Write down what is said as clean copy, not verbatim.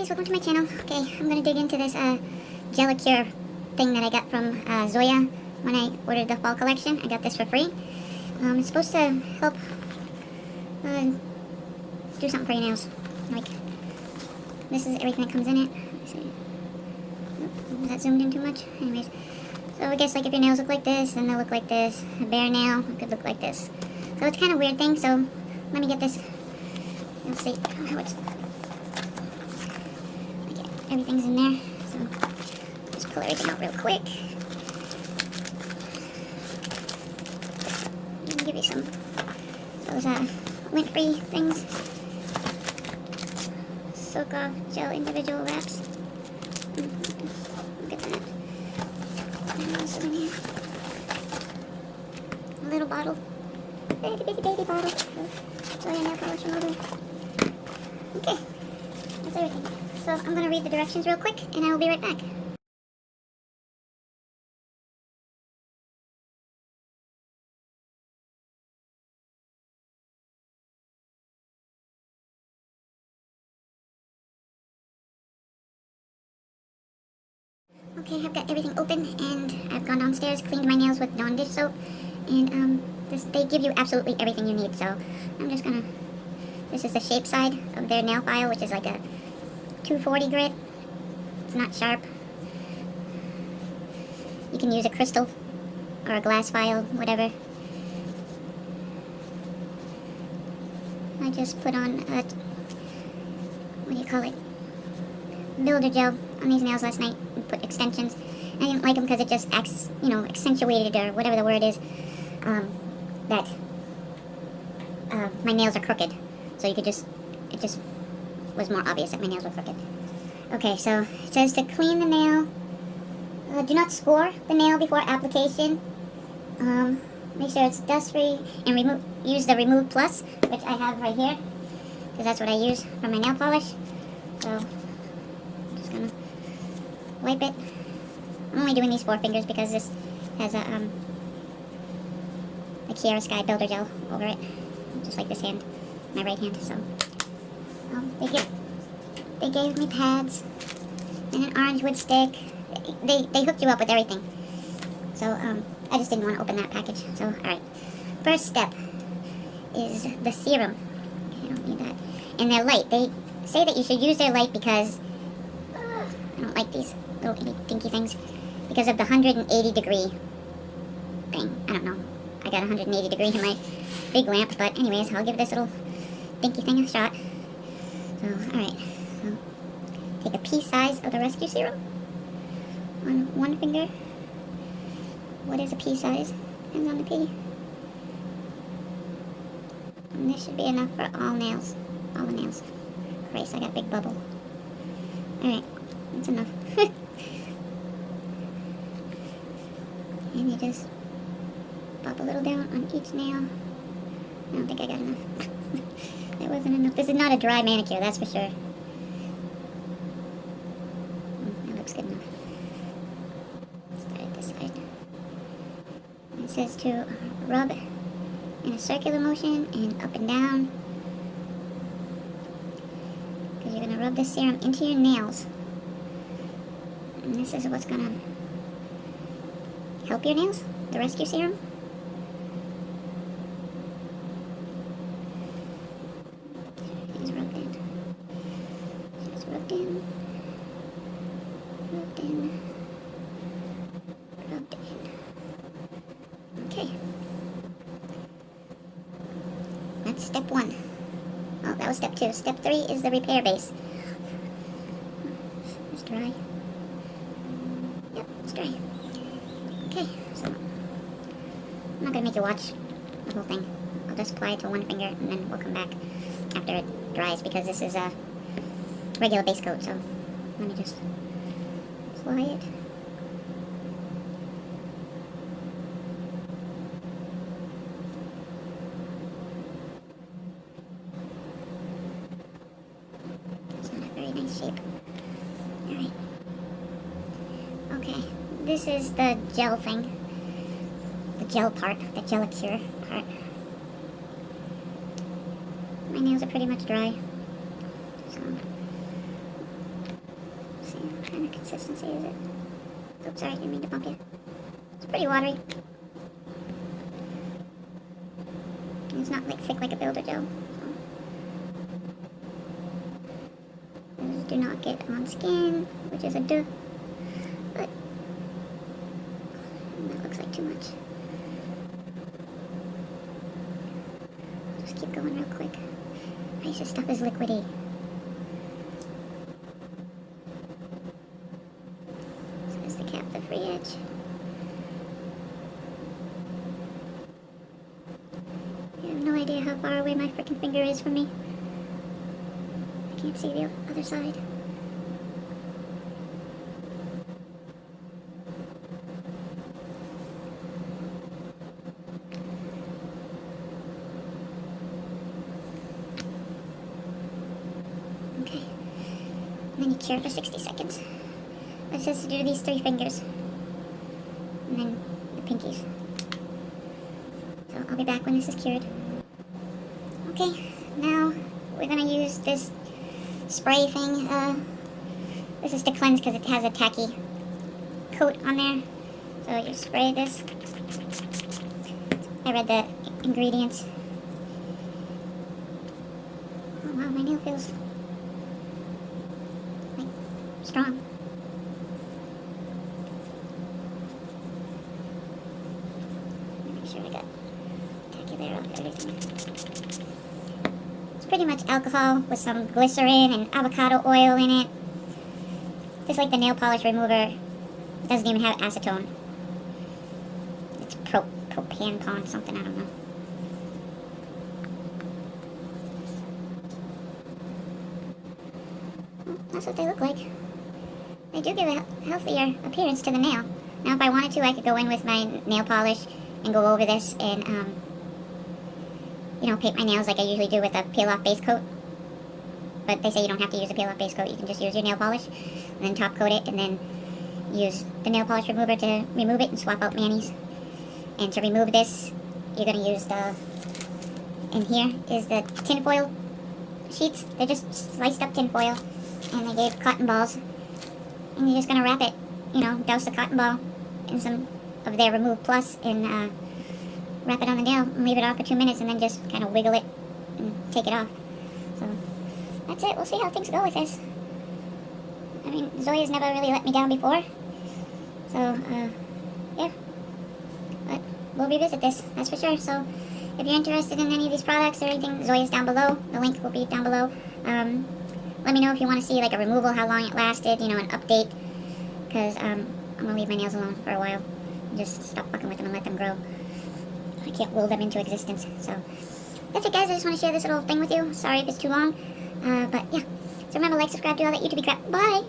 guys, welcome to my channel. Okay, I'm going to dig into this Gelie-Cure thing that I got from Zoya when I ordered the fall collection. I got this for free. It's supposed to help do something for your nails. Like, this is everything that comes in it. Is that zoomed in too much? Anyways, so I guess like if your nails look like this, then they'll look like this. A bare nail could look like this. So it's kind of a weird thing, so let me get this. You'll see how it's... Everything's in there, so just pull everything out real quick. Let me give you some those lint-free things. Soak off gel individual wraps. Look at that. What else is in here? A little bottle. Baby bottle. Zoya nail polish remover. Okay, that's everything. So I'm going to read the directions real quick, and I will be right back. Okay, I've got everything open, and I've gone downstairs, cleaned my nails with Dawn dish soap, and they give you absolutely everything you need. So I'm just going to... This is the shape side of their nail file, which is like a 240 grit. It's not sharp. You can use a crystal or a glass file, whatever. I just put on a, what do you call it, builder gel on these nails last night and put extensions. I didn't like them because it just accentuated, or whatever the word is, that my nails are crooked. So you could just, it just was more obvious that my nails were crooked. Okay, so it says to clean the nail, do not score the nail before application. Make sure it's dust-free, and use the Remove Plus, which I have right here, because that's what I use for my nail polish. So I'm just gonna wipe it. I'm only doing these 4 fingers because this has a Kiara Sky Builder Gel over it, just like this hand, my right hand. So they gave me pads and an orange wood stick. They hooked you up with everything. So I just didn't want to open that package. So alright. First step is the serum. Okay, I don't need that. And their light. They say that you should use their light because I don't like these little dinky things. Because of the 180 degree thing. I don't know. I got 180 degree in my big lamp, but anyways, I'll give this little dinky thing a shot. So alright. So take a pea size of the rescue serum on one finger. What is a pea size? Depends on the pea. And this should be enough for all nails. All the nails. Christ, I got a big bubble. Alright, that's enough. And you just pop a little down on each nail. I don't think I got enough. It wasn't enough. This is not a dry manicure, that's for sure. That looks good enough. Start at this side. It says to rub in a circular motion and up and down. Because you're going to rub this serum into your nails. And this is what's going to help your nails, the rescue serum. Just rubbed in. Just rubbed in. Rubbed in. Rubbed in. Okay. That's step 1. Oh, that was step 2. Step 3 is the repair base. It's dry. Yep, it's dry. Okay, so I'm not going to make you watch the whole thing. I'll just apply it to one finger and then we'll come back after it dries because this is a regular base coat, so let me just apply it. It's not a very nice shape. Alright. Okay, this is the gel thing. The gel part, the Gelie-Cure part. My nails are pretty much dry, so kind of consistency is it? Oops, sorry, didn't mean to bump you. It's pretty watery. And it's not like thick like a builder gel. So. Those do not get on skin, which is a duh. But that looks like too much. Just keep going real quick. Nice, this stuff is liquidy. So there's the cap, the free edge. I have no idea how far away my freaking finger is from me. I can't see the other side. Okay. And then you cure for 60 seconds. It says to do these 3 fingers. And then the pinkies. So I'll be back when this is cured. Okay, now we're gonna use this spray thing. This is to cleanse because it has a tacky coat on there. So you spray this. I read the ingredients. Oh wow, my nail feels like strong. Make sure I got tacky there on everything. It's pretty much alcohol with some glycerin and avocado oil in it. Just like the nail polish remover, it doesn't even have acetone. It's propan something, I don't know. Well, that's what they look like. They do give a healthier appearance to the nail. Now if I wanted to, I could go in with my nail polish and go over this and, you know, paint my nails like I usually do with a peel-off base coat. But they say you don't have to use a peel-off base coat, you can just use your nail polish, and then top coat it, and then use the nail polish remover to remove it and swap out manis. And to remove this, you're going to use the, in here is the tin foil sheets. They're just sliced up tin foil, and they gave cotton balls. And you're just going to wrap it, you know, douse the cotton ball in some of their Remove Plus, and wrap it on the nail, and leave it on for 2 minutes, and then just kind of wiggle it and take it off. So that's it. We'll see how things go with this. I mean, Zoya's never really let me down before. So, yeah. But we'll revisit this, that's for sure. So, if you're interested in any of these products or anything, Zoya's down below. The link will be down below. Let me know if you want to see, like, a removal, how long it lasted, you know, an update. Because, I'm going to leave my nails alone for a while. Just stop fucking with them and let them grow. I can't will them into existence. So, that's it, guys. I just want to share this little thing with you. Sorry if it's too long. But, yeah. So remember, like, subscribe, do all that YouTube crap. Bye!